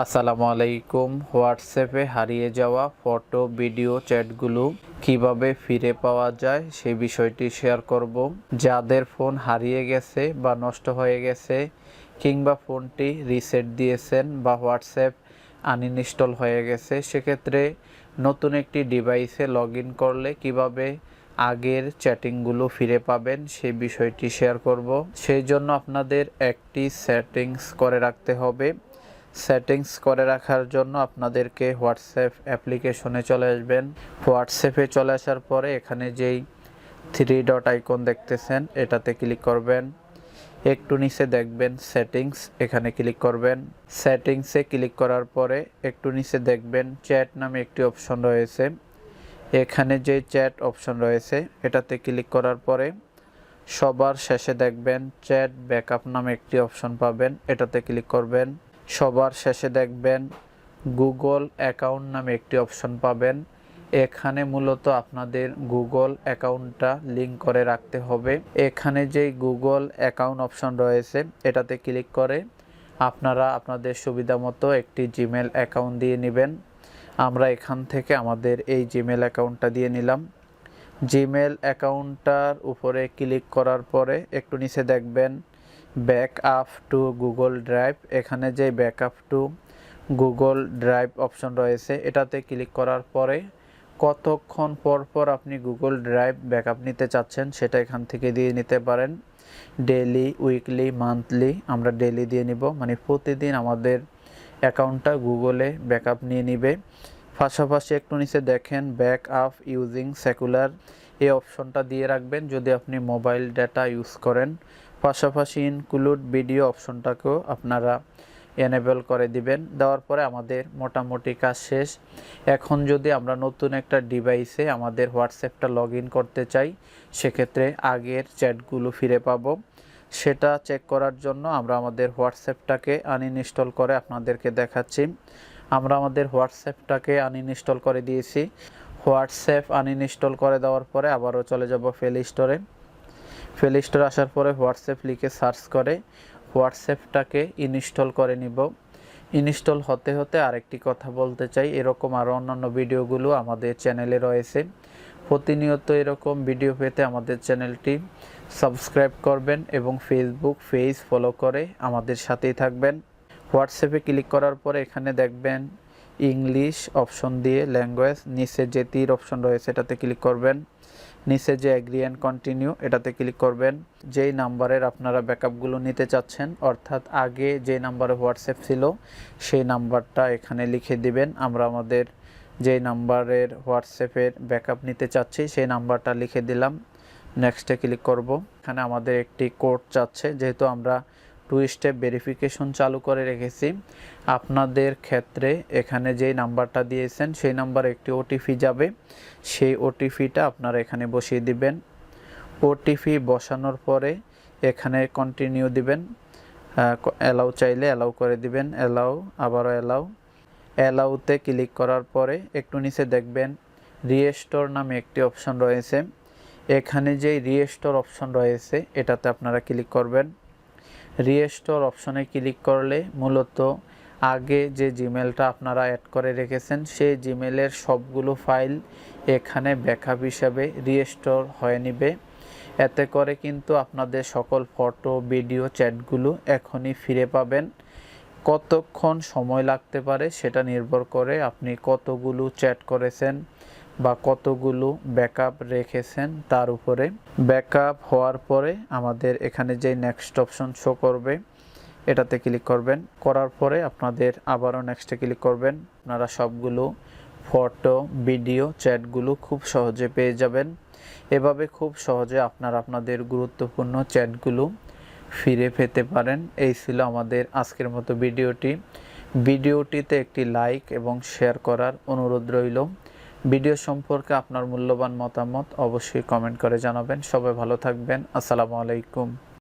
আসসালামু আলাইকুম। হোয়াটসঅ্যাপে হারিয়ে যাওয়া ফটো, ভিডিও, চ্যাটগুলো কিভাবে ফিরে পাওয়া যায় সেই বিষয়টি শেয়ার করব। যাদের ফোন হারিয়ে গেছে বা নষ্ট হয়ে গেছে কিংবা ফোনটি রিসেট দিয়েছেন বা হোয়াটসঅ্যাপ আনইনস্টল হয়ে গেছে, সেক্ষেত্রে নতুন একটি ডিভাইসে লগ ইন করলে কিভাবে আগের চ্যাটিংগুলো ফিরে পাবেন সেই বিষয়টি শেয়ার করব। সেই জন্য আপনাদের একটি সেটিংস করে রাখতে হবে। সেটিংস করে রাখার জন্য আপনাদেরকে হোয়াটসঅ্যাপ অ্যাপ্লিকেশনে চলে আসবেন। হোয়াটসঅ্যাপে চলে আসার পরে এখানে যেই থ্রি ডট আইকন দেখতেছেন এটাতে ক্লিক করবেন। একটু নিচে দেখবেন সেটিংস, এখানে ক্লিক করবেন। সেটিংসে ক্লিক করার পরে একটু নিচে দেখবেন চ্যাট নামে একটি অপশন রয়েছে। এখানে যে চ্যাট অপশন রয়েছে এটাতে ক্লিক করার পরে সবার শেষে দেখবেন চ্যাট ব্যাকআপ নামে একটি অপশন পাবেন, এটাতে ক্লিক করবেন। সবার শেষে দেখবেন গুগল অ্যাকাউন্ট নামে একটি অপশন পাবেন। এখানে মূলত আপনাদের গুগল অ্যাকাউন্টটা লিংক করে রাখতে হবে। এখানে যেই গুগল অ্যাকাউন্ট অপশন রয়েছে এটাতে ক্লিক করে আপনারা আপনাদের সুবিধা মতো একটি জিমেল অ্যাকাউন্ট দিয়ে নেবেন। আমরা এখান থেকে আমাদের এই জিমেল অ্যাকাউন্টটা দিয়ে নিলাম। জিমেল অ্যাকাউন্টটার উপরে ক্লিক করার পরে একটু নিচে দেখবেন ব্যাকআপ টু গুগল ড্রাইভ। এখানে যে backup two Google drive option রয়েছে এটাতে ক্লিক করার পরে কতক্ষণ পর পর আপনি গুগল ড্রাইভ ব্যাকআপ নিতে চাচ্ছেন সেটা এখান থেকে দিয়ে নিতে পারেন। ডেইলি, উইকলি, মান্থলি, আমরা ডেইলি দিয়ে নিব, মানে প্রতিদিন আমাদের অ্যাকাউন্টটা গুগলে ব্যাকআপ নিয়ে নিবে। পাশাপাশি একটু নিচে দেখেন ব্যাকআপ ইউজিং সেকুলার, এই অপশনটা দিয়ে রাখবেন যদি আপনি মোবাইল ডেটা ইউজ করেন। পাশাপাশি ইনক্লুড ভিডিও অপশনটাকেও আপনারা এনেবল করে দিবেন। দেওয়ার পরে আমাদের মোটামুটি কাজ শেষ। এখন যদি আমরা নতুন একটা ডিভাইসে আমাদের হোয়াটসঅ্যাপটা লগ ইন করতে চাই, সেক্ষেত্রে আগের চ্যাটগুলো ফিরে পাবো। সেটা চেক করার জন্য আমরা আমাদের হোয়াটসঅ্যাপটাকে আনইনস্টল করে আপনাদেরকে দেখাচ্ছি। আমরা আমাদের হোয়াটসঅ্যাপটাকে আনইনস্টল করে দিয়েছি। হোয়াটসঅ্যাপ আনইনস্টল করে দেওয়ার পরে আবারও চলে যাব প্লে স্টোরে। প্লে স্টোরে আসার পরে হোয়াটসঅ্যাপ লিখে সার্চ করে হোয়াটসঅ্যাপটাকে ইনস্টল করে নিব। ইনস্টল হতে হতে আরেকটি কথা বলতে চাই, এরকম আরও অন্যান্য ভিডিওগুলো আমাদের চ্যানেলে রয়েছে। প্রতিনিয়ত এরকম ভিডিও পেতে আমাদের চ্যানেলটি সাবস্ক্রাইব করবেন এবং ফেসবুক পেজ ফলো করে আমাদের সাথেই থাকবেন। হোয়াটসঅ্যাপে ক্লিক করার পরে এখানে দেখবেন ইংলিশ অপশন দিয়ে ল্যাঙ্গুয়েজ, নিচে যে তীর অপশন রয়েছে এটাতে ক্লিক করবেন। নিচে যে অ্যাগ্রি অ্যান্ড কন্টিনিউ এটাতে ক্লিক করবেন। যেই নাম্বারের আপনারা ব্যাকআপগুলো নিতে চাচ্ছেন, অর্থাৎ আগে যে নাম্বারে হোয়াটসঅ্যাপ ছিল সেই নাম্বারটা এখানে লিখে দিবেন। আমরা আমাদের যেই নাম্বারের হোয়াটসঅ্যাপের ব্যাকআপ নিতে চাচ্ছি সেই নাম্বারটা লিখে দিলাম। নেক্সটে ক্লিক করব। এখানে আমাদের একটি কোড চাচ্ছে, যেহেতু আমরা 2 স্টেপ ভেরিফিকেশন চালু করে রেখেছি। আপনাদের ক্ষেত্রে এখানে যেই নাম্বারটা দিয়েছেন সেই নাম্বারে একটি ওটিপি যাবে, সেই ওটিপিটা আপনারা এখানে বসিয়ে দিবেন। ওটিপি বসানোর পরে এখানে কন্টিনিউ দিবেন। অ্যালাউ চাইলে অ্যালাউ করে দিবেন, অ্যালাউ, আবারও অ্যালাউ। অ্যালাউতে ক্লিক করার পরে একটু নিচে দেখবেন রিস্টোর নামে একটি অপশন রয়েছে। এখানে যেই রিস্টোর অপশন রয়েছে এটাতে আপনারা ক্লিক করবেন। রিস্টোর অপশনে ক্লিক করলে মূলত আগে যে জিমেলটা আপনারা অ্যাড করে রেখেছেন সেই জিমেলের সবগুলো ফাইল এখানে ব্যাকআপ হিসাবে রিস্টোর হয়ে নেবে। এতে করে কিন্তু আপনাদের সকল ফটো, ভিডিও, চ্যাটগুলো এখনই ফিরে পাবেন। কতক্ষণ সময় লাগতে পারে সেটা নির্ভর করে আপনি কতগুলো চ্যাট করেছেন বা কতগুলো ব্যাকআপ রেখেছেন তার উপরে। ব্যাকআপ হওয়ার পরে আমাদের এখানে যে নেক্সট অপশন শো করবে এটাতে ক্লিক করবেন। করার পরে আপনাদের আবারও নেক্সটে ক্লিক করবেন। আপনারা সবগুলো ফটো, ভিডিও, চ্যাটগুলো খুব সহজে পেয়ে যাবেন। এভাবে খুব সহজে আপনারা আপনাদের গুরুত্বপূর্ণ চ্যাটগুলো ফিরে পেতে পারেন। এই ছিল আমাদের আজকের মতো ভিডিওটিতে একটি লাইক এবং শেয়ার করার অনুরোধ রইল। ভিডিও সম্পর্কে আপনার মূল্যবান মতামত অবশ্যই কমেন্ট করে জানাবেন। সবাই ভালো থাকবেন। আসসালামু আলাইকুম।